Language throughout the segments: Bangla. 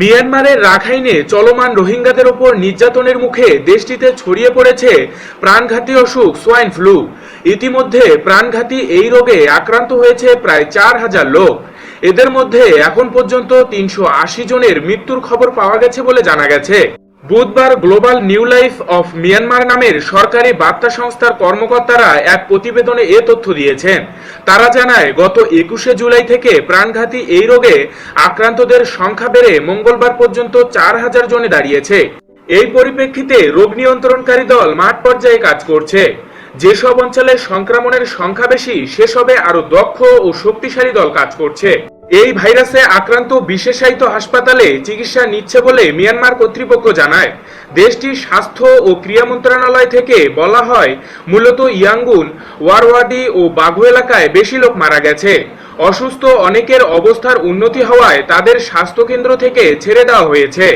মিয়ানমারের রাখাইনে চলমান রোহিঙ্গাদের ওপর নির্যাতনের মুখে দেশটিতে ছড়িয়ে পড়েছে প্রাণঘাতী অসুখ সোয়াইন ফ্লু। ইতিমধ্যে প্রাণঘাতী এই রোগে আক্রান্ত হয়েছে প্রায় 4,000 লোক। এদের মধ্যে এখন পর্যন্ত 380 জনের মৃত্যুর খবর পাওয়া গেছে বলে জানা গেছে। বুধবার global new life of Myanmar নামের সরকারি বার্তা সংস্থার কর্মকর্তারা এক প্রতিবেদনে এ তথ্য দিয়েছেন। তারা জানায়, গত 21শে জুলাই থেকে প্রাণঘাতী এই রোগে আক্রান্তদের সংখ্যা বেড়ে মঙ্গলবার পর্যন্ত 4,000 জনে দাঁড়িয়েছে। এই পরিপ্রেক্ষিতে রোগ নিয়ন্ত্রণকারী দল মাঠ পর্যায়ে কাজ করছে। যেসব অঞ্চলে সংক্রমণের সংখ্যা বেশি সেসবে আরো দক্ষ ও শক্তিশালী দল কাজ করছে। এই ভাইরাসে আক্রান্ত বিশেষায়িত হাসপাতালে চিকিৎসা নিচ্ছে বলে মিয়ানমার কর্তৃপক্ষ জানায়। দেশটির স্বাস্থ্য ও ক্রীড়া মন্ত্রণালয় থেকে বলা হয়, মূলত ইয়াঙ্গুন, ওয়ারওয়াডি ও বাগু এলাকায় বেশি লোক মারা গেছে। অসুস্থ অনেকের অবস্থার উন্নতি হওয়ায় তাদের স্বাস্থ্যকেন্দ্র থেকে ছেড়ে দেওয়া হয়েছে।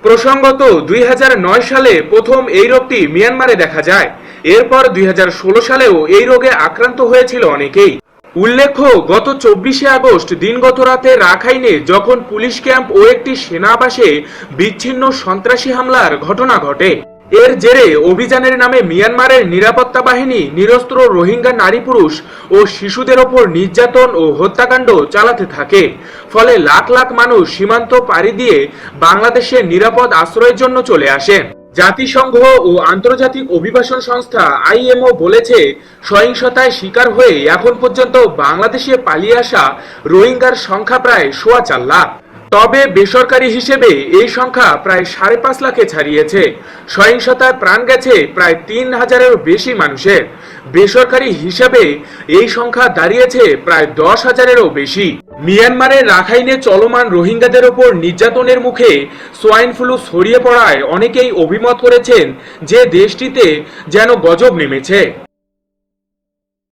প্রসঙ্গত 2009 সালে প্রথম এই রোগটি মিয়ানমারে দেখা যায়। এরপর 2016 সালেও এই রোগে আক্রান্ত হয়েছিল অনেকেই। উল্লেখ্য, গত 24শে আগস্ট দিনগত রাতে রাখাইনে যখন পুলিশ ক্যাম্প ও একটি সেনাবাসে বিচ্ছিন্ন সন্ত্রাসী হামলার ঘটনা ঘটে, এর জেরে অভিযানের নামে মিয়ানমারের নিরাপত্তা বাহিনী নিরস্ত্র রোহিঙ্গা নারী পুরুষ ও শিশুদের ওপর নির্যাতন ও হত্যাকাণ্ড চালাতে থাকে। ফলে লাখ লাখ মানুষ সীমান্ত পাড়ি দিয়ে বাংলাদেশের নিরাপদ আশ্রয়ের জন্য চলে আসেন। জাতিসংঘ ও আন্তর্জাতিক অভিবাসন সংস্থা IMO বলেছে, সহিংসতায় শিকার হয়ে এখন পর্যন্ত বাংলাদেশে পালিয়ে আসা রোহিঙ্গার সংখ্যা প্রায় 4.25 লাখ। তবে বেসরকারি হিসেবে এই সংখ্যা প্রায় 5.5 লাখে ছাড়িয়েছে। সহিংসতায় প্রাণ গেছে প্রায় 3,000-এরও বেশি মানুষের। বেসরকারি হিসেবে এই সংখ্যা দাঁড়িয়েছে প্রায় 10,000-এরও বেশি। মিয়ানমারের রাখাইনে চলমান রোহিঙ্গাদের ওপর নির্যাতনের মুখে সোয়াইন ফ্লু ছড়িয়ে পড়ায় অনেকেই অভিমত করেছেন যে দেশটিতে যেন গজব নেমেছে।